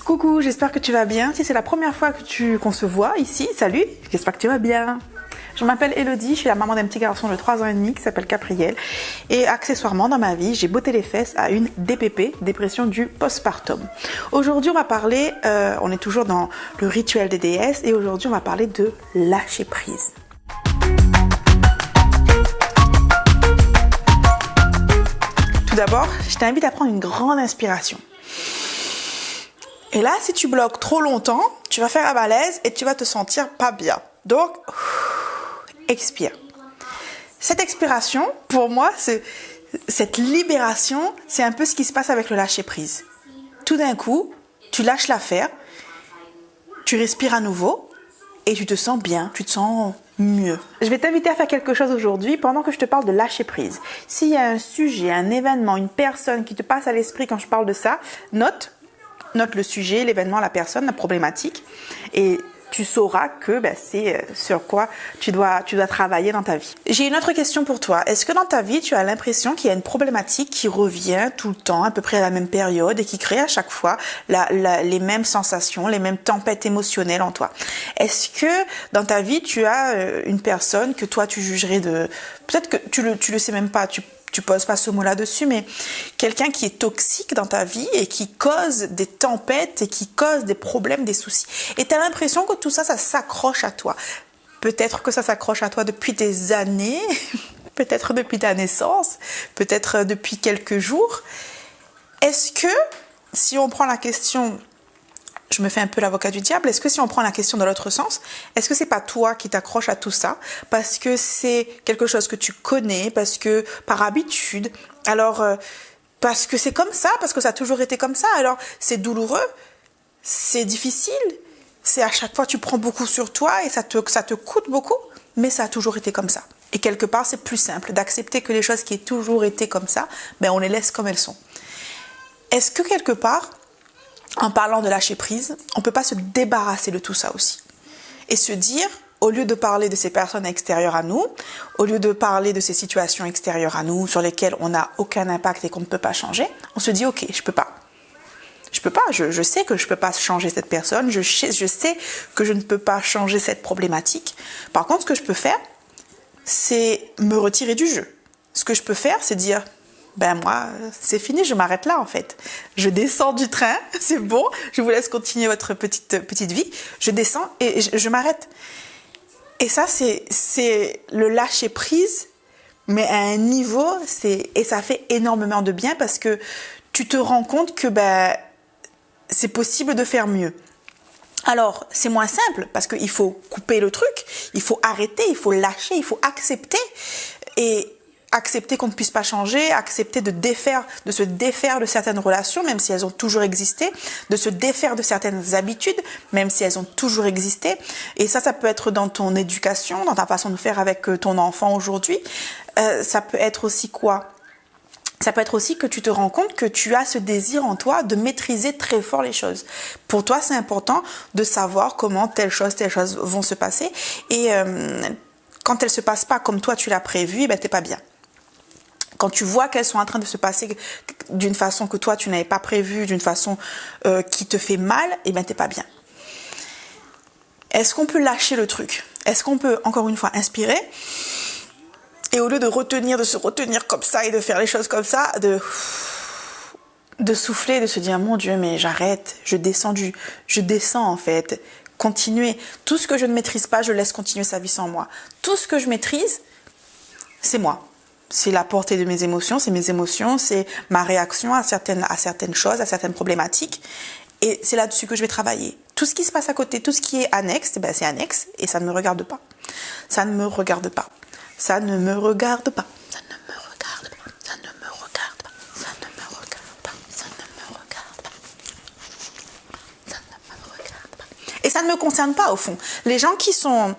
Coucou, j'espère que tu vas bien. Si c'est la première fois qu'on se voit ici, salut, j'espère que tu vas bien. Je m'appelle Elodie, je suis la maman d'un petit garçon de 3 ans et demi qui s'appelle Gabriel. Et accessoirement, dans ma vie, j'ai botté les fesses à une DPP, dépression du postpartum. Aujourd'hui, on va parler, on est toujours dans le rituel des déesses, et aujourd'hui, on va parler de lâcher prise. Tout d'abord, je t'invite à prendre une grande inspiration. Et là, si tu bloques trop longtemps, tu vas faire un malaise et tu vas te sentir pas bien. Donc, expire. Cette expiration, pour moi, cette libération, c'est un peu ce qui se passe avec le lâcher prise. Tout d'un coup, tu lâches l'affaire, tu respires à nouveau et tu te sens bien, tu te sens mieux. Je vais t'inviter à faire quelque chose aujourd'hui pendant que je te parle de lâcher prise. S'il y a un sujet, un événement, une personne qui te passe à l'esprit quand je parle de ça, note le sujet, l'événement, la personne, la problématique, et tu sauras que c'est sur quoi tu dois travailler dans ta vie. J'ai une autre question pour toi. Est-ce que dans ta vie, tu as l'impression qu'il y a une problématique qui revient tout le temps, à peu près à la même période, et qui crée à chaque fois les mêmes sensations, les mêmes tempêtes émotionnelles en toi? Est-ce que dans ta vie, tu as une personne que toi, tu jugerais de... Peut-être que tu le sais même pas, tu poses pas ce mot là-dessus, mais quelqu'un qui est toxique dans ta vie et qui cause des tempêtes et qui cause des problèmes, des soucis. Et tu as l'impression que tout ça, ça s'accroche à toi. Peut-être que ça s'accroche à toi depuis des années, peut-être depuis ta naissance, peut-être depuis quelques jours. Est-ce que, si on prend la question... Je me fais un peu l'avocat du diable. Est-ce que si on prend la question dans l'autre sens, est-ce que c'est pas toi qui t'accroches à tout ça parce que c'est quelque chose que tu connais, parce que par habitude, alors parce que c'est comme ça, parce que ça a toujours été comme ça, alors c'est douloureux, c'est difficile, c'est à chaque fois tu prends beaucoup sur toi et ça te coûte beaucoup, mais ça a toujours été comme ça. Et quelque part, c'est plus simple d'accepter que les choses qui aient toujours été comme ça, on les laisse comme elles sont. Est-ce que quelque part, en parlant de lâcher prise, on ne peut pas se débarrasser de tout ça aussi. Et se dire, au lieu de parler de ces personnes extérieures à nous, au lieu de parler de ces situations extérieures à nous, sur lesquelles on n'a aucun impact et qu'on ne peut pas changer, on se dit, ok, je peux pas. Je sais que je ne peux pas changer cette personne, je sais que je ne peux pas changer cette problématique. Par contre, ce que je peux faire, c'est me retirer du jeu. Ce que je peux faire, c'est dire... moi, c'est fini, je m'arrête là en fait. Je descends du train, c'est bon, je vous laisse continuer votre petite vie. Je descends et je m'arrête. Et ça, c'est le lâcher prise, mais à un niveau, et ça fait énormément de bien parce que tu te rends compte que c'est possible de faire mieux. Alors, c'est moins simple parce qu'il faut couper le truc, il faut arrêter, il faut lâcher, il faut accepter et accepter qu'on ne puisse pas changer, accepter de se défaire de certaines relations, même si elles ont toujours existé, de se défaire de certaines habitudes, même si elles ont toujours existé. Et ça peut être dans ton éducation, dans ta façon de faire avec ton enfant aujourd'hui. Ça peut être aussi quoi ? Ça peut être aussi que tu te rends compte que tu as ce désir en toi de maîtriser très fort les choses. Pour toi, c'est important de savoir comment telle chose vont se passer. Et quand elles ne se passent pas comme toi tu l'as prévu, t'es pas bien. Quand tu vois qu'elles sont en train de se passer d'une façon que toi tu n'avais pas prévue, d'une façon qui te fait mal, t'es pas bien. Est-ce qu'on peut lâcher le truc? Est-ce qu'on peut, encore une fois, inspirer? Et au lieu de se retenir comme ça et de faire les choses comme ça, de souffler, de se dire, mon Dieu, mais j'arrête, je descends en fait. Continuer. Tout ce que je ne maîtrise pas, je laisse continuer sa vie sans moi. Tout ce que je maîtrise, c'est moi. C'est la portée de mes émotions, c'est ma réaction à certaines choses, à certaines problématiques. Et c'est là-dessus que je vais travailler. Tout ce qui se passe à côté, tout ce qui est annexe, c'est annexe et ça ne me regarde pas. Ça ne me regarde pas. Ça ne me regarde pas. Ça ne me regarde pas. Ça ne me regarde pas. Ça ne me regarde pas. Ça ne me regarde pas. Ça ne me regarde pas. Et ça ne me concerne pas au fond. Les gens qui sont...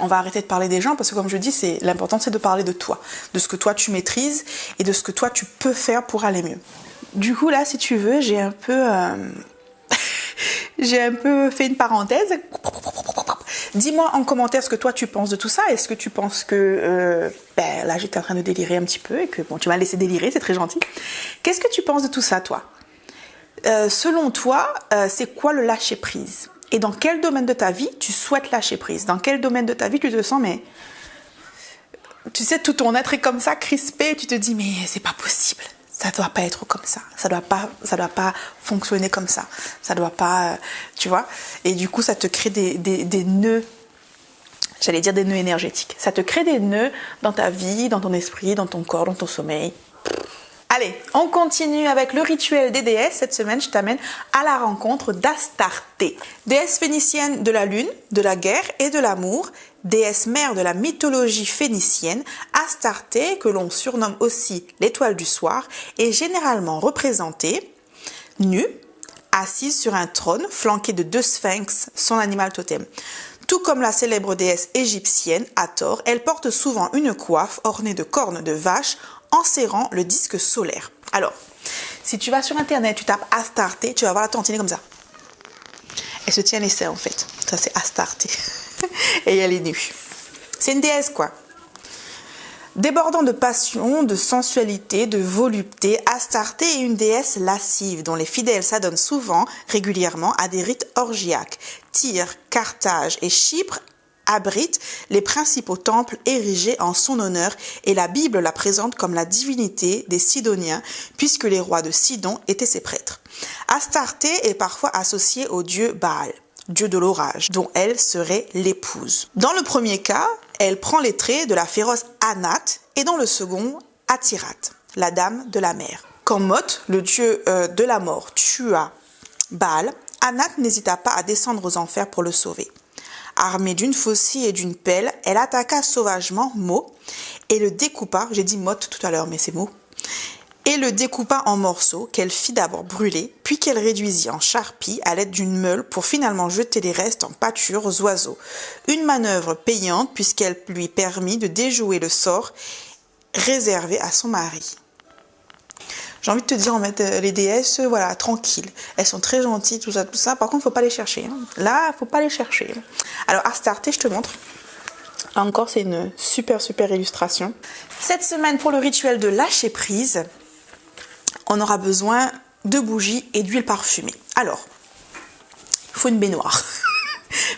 on va arrêter de parler des gens parce que comme je dis, l'important c'est de parler de toi, de ce que toi tu maîtrises et de ce que toi tu peux faire pour aller mieux. Du coup là, si tu veux, j'ai un peu fait une parenthèse. Dis-moi en commentaire ce que toi tu penses de tout ça. Est-ce que tu penses que là j'étais en train de délirer un petit peu et que tu m'as laissé délirer, c'est très gentil. Qu'est-ce que tu penses de tout ça toi? selon toi, c'est quoi le lâcher prise? Et dans quel domaine de ta vie tu souhaites lâcher prise? Dans quel domaine de ta vie tu te sens, mais tu sais, tout ton être est comme ça, crispé, et tu te dis, mais c'est pas possible. Ça doit pas être comme ça. Ça doit pas fonctionner comme ça. Ça doit pas, tu vois. Et du coup, ça te crée des nœuds. J'allais dire des nœuds énergétiques. Ça te crée des nœuds dans ta vie, dans ton esprit, dans ton corps, dans ton sommeil. Allez, on continue avec le rituel des déesses. Cette semaine, je t'amène à la rencontre d'Astarté, déesse phénicienne de la lune, de la guerre et de l'amour, déesse mère de la mythologie phénicienne. Astarté, que l'on surnomme aussi l'étoile du soir, est généralement représentée nue, assise sur un trône flanquée de 2 sphinx, son animal totem. Tout comme la célèbre déesse égyptienne Hathor, elle porte souvent une coiffe ornée de cornes de vache enserrant le disque solaire. Alors, si tu vas sur internet, tu tapes Astarté, tu vas voir la tontiner comme ça. Elle se tient les seins en fait. Ça c'est Astarté. Et elle est nue. C'est une déesse quoi. Débordant de passion, de sensualité, de volupté, Astarté est une déesse lascive dont les fidèles s'adonnent souvent, régulièrement, à des rites orgiaques. Tyr, Carthage et Chypre abrite les principaux temples érigés en son honneur et la Bible la présente comme la divinité des Sidoniens puisque les rois de Sidon étaient ses prêtres. Astarté est parfois associée au dieu Baal, dieu de l'orage, dont elle serait l'épouse. Dans le premier cas, elle prend les traits de la féroce Anat et dans le second, Atirat, la dame de la mer. Quand Mot, le dieu de la mort, tua Baal, Anat n'hésita pas à descendre aux enfers pour le sauver. Armée d'une faucille et d'une pelle, elle attaqua sauvagement Mo et le découpa, j'ai dit Mot tout à l'heure mais c'est Mo, et le découpa en morceaux qu'elle fit d'abord brûler, puis qu'elle réduisit en charpie à l'aide d'une meule pour finalement jeter les restes en pâture aux oiseaux. Une manœuvre payante puisqu'elle lui permit de déjouer le sort réservé à son mari. J'ai envie de te dire, en fait, les déesses, voilà, tranquilles. Elles sont très gentilles, tout ça, tout ça. Par contre, faut pas les chercher. Hein. Là, faut pas les chercher. Alors, Astarté, je te montre. Là encore, c'est une super illustration. Cette semaine, pour le rituel de lâcher prise, on aura besoin de bougies et d'huile parfumée. Alors, il faut une baignoire.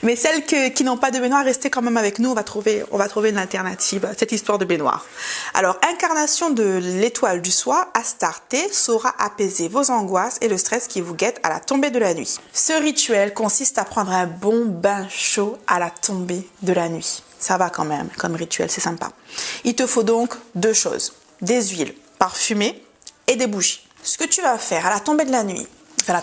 Mais celles qui n'ont pas de baignoire, restez quand même avec nous, on va trouver une alternative à cette histoire de baignoire. Alors, incarnation de l'étoile du soir, Astarté saura apaiser vos angoisses et le stress qui vous guette à la tombée de la nuit. Ce rituel consiste à prendre un bon bain chaud à la tombée de la nuit. Ça va quand même, comme rituel, c'est sympa. Il te faut donc 2 choses, des huiles parfumées et des bougies. Ce que tu vas faire à la tombée de la nuit, voilà.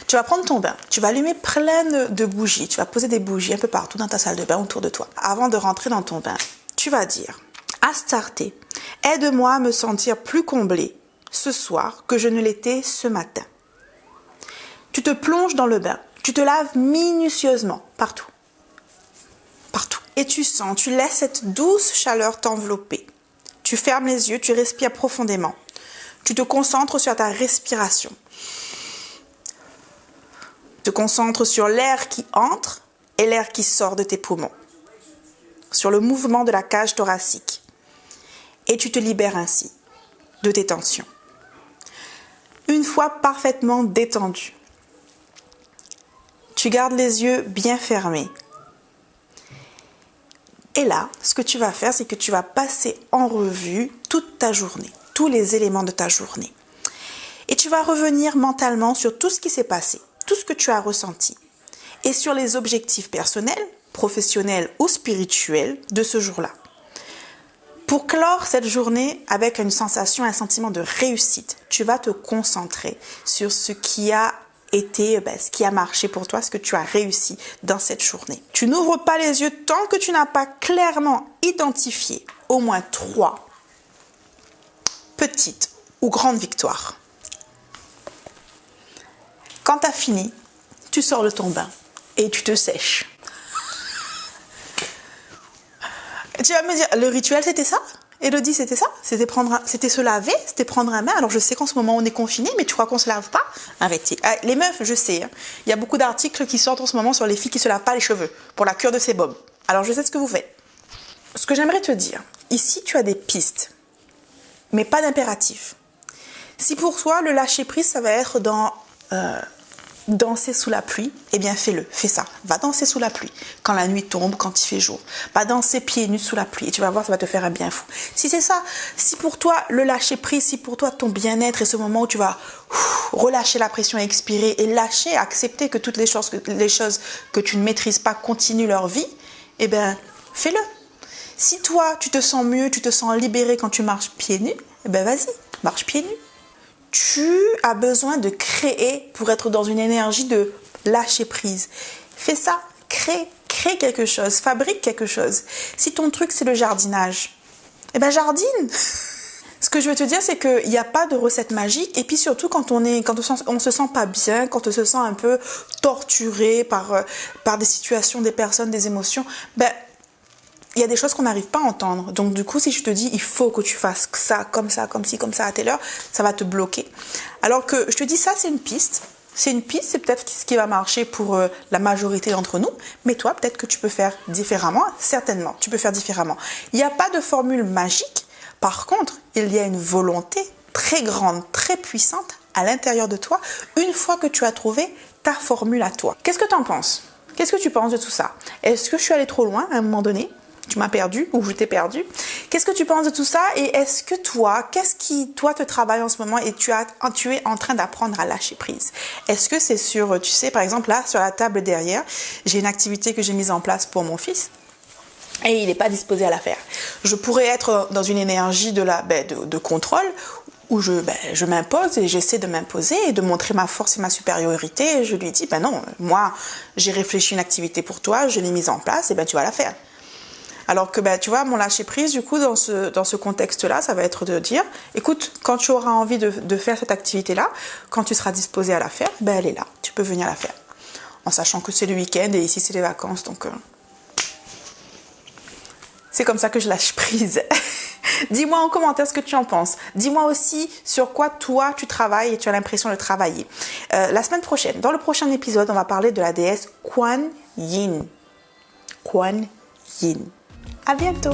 Tu vas prendre ton bain, tu vas allumer plein de bougies, tu vas poser des bougies un peu partout dans ta salle de bain autour de toi. Avant de rentrer dans ton bain, tu vas dire « Astarté, aide-moi à me sentir plus comblée ce soir que je ne l'étais ce matin. » Tu te plonges dans le bain, tu te laves minutieusement, partout. Et tu laisses cette douce chaleur t'envelopper. Tu fermes les yeux, tu respires profondément. Tu te concentres sur ta respiration. Tu te concentres sur l'air qui entre et l'air qui sort de tes poumons. Sur le mouvement de la cage thoracique. Et tu te libères ainsi de tes tensions. Une fois parfaitement détendu, tu gardes les yeux bien fermés. Et là, ce que tu vas faire, c'est que tu vas passer en revue toute ta journée, tous les éléments de ta journée. Et tu vas revenir mentalement sur tout ce qui s'est passé, tout ce que tu as ressenti, et sur les objectifs personnels, professionnels ou spirituels de ce jour-là. Pour clore cette journée avec une sensation, un sentiment de réussite, tu vas te concentrer sur ce qui a ce qui a marché pour toi, ce que tu as réussi dans cette journée. Tu n'ouvres pas les yeux tant que tu n'as pas clairement identifié au moins 3 petites ou grandes victoires. Quand tu as fini, tu sors de ton bain et tu te sèches. Et tu vas me dire, le rituel c'était ça ? Élodie, c'était ça? C'était se laver? C'était prendre un bain? Alors je sais qu'en ce moment on est confinés, mais tu crois qu'on se lave pas? Arrêtez. Les meufs, je sais. Hein. Il y a beaucoup d'articles qui sortent en ce moment sur les filles qui se lavent pas les cheveux pour la cure de sébum. Alors je sais ce que vous faites. Ce que j'aimerais te dire, ici tu as des pistes, mais pas d'impératif. Si pour toi, le lâcher prise, ça va être dans danser sous la pluie, eh bien fais-le, fais ça. Va danser sous la pluie, quand la nuit tombe, quand il fait jour. Va danser pieds nus sous la pluie et tu vas voir, ça va te faire un bien fou. Si c'est ça, si pour toi, le lâcher prise, si pour toi, ton bien-être est ce moment où tu vas relâcher la pression, expirer et lâcher, accepter que toutes les choses que tu ne maîtrises pas continuent leur vie, eh bien, fais-le. Si toi, tu te sens mieux, tu te sens libéré quand tu marches pieds nus, eh bien vas-y, marche pieds nus. Tu as besoin de créer pour être dans une énergie de lâcher prise. Fais ça, crée quelque chose, fabrique quelque chose. Si ton truc c'est le jardinage, eh ben jardine. Ce que je veux te dire, c'est qu'il n'y a pas de recette magique. Et puis surtout, quand on se sent pas bien, quand on se sent un peu torturé par des situations, des personnes, des émotions, ben il y a des choses qu'on n'arrive pas à entendre. Donc du coup, si je te dis, il faut que tu fasses ça, comme ci, comme ça, à telle heure, ça va te bloquer. Alors que je te dis, ça, c'est une piste. C'est une piste, c'est peut-être ce qui va marcher pour la majorité d'entre nous. Mais toi, peut-être que tu peux faire différemment. Certainement, tu peux faire différemment. Il n'y a pas de formule magique. Par contre, il y a une volonté très grande, très puissante à l'intérieur de toi, une fois que tu as trouvé ta formule à toi. Qu'est-ce que tu en penses? Qu'est-ce que tu penses de tout ça? Est-ce que je suis allée trop loin à un moment donné? Tu m'as perdu ou je t'ai perdu. Qu'est-ce que tu penses de tout ça? Et est-ce que toi, qu'est-ce qui, toi, te travaille en ce moment et tu es en train d'apprendre à lâcher prise? Est-ce que c'est sur, tu sais, par exemple, là, sur la table derrière, j'ai une activité que j'ai mise en place pour mon fils et il n'est pas disposé à la faire. Je pourrais être dans une énergie de contrôle où je m'impose et j'essaie de m'imposer et de montrer ma force et ma supériorité. Et je lui dis, non, moi, j'ai réfléchi une activité pour toi, je l'ai mise en place, et tu vas la faire. Alors que, tu vois, mon lâcher prise, du coup, dans ce contexte-là, ça va être de dire, écoute, quand tu auras envie de faire cette activité-là, quand tu seras disposé à la faire, elle est là, tu peux venir la faire. En sachant que c'est le week-end et ici, c'est les vacances, donc c'est comme ça que je lâche prise. Dis-moi en commentaire ce que tu en penses. Dis-moi aussi sur quoi toi tu travailles et tu as l'impression de travailler. La semaine prochaine, dans le prochain épisode, on va parler de la déesse Kuan Yin. Kuan Yin. À bientôt.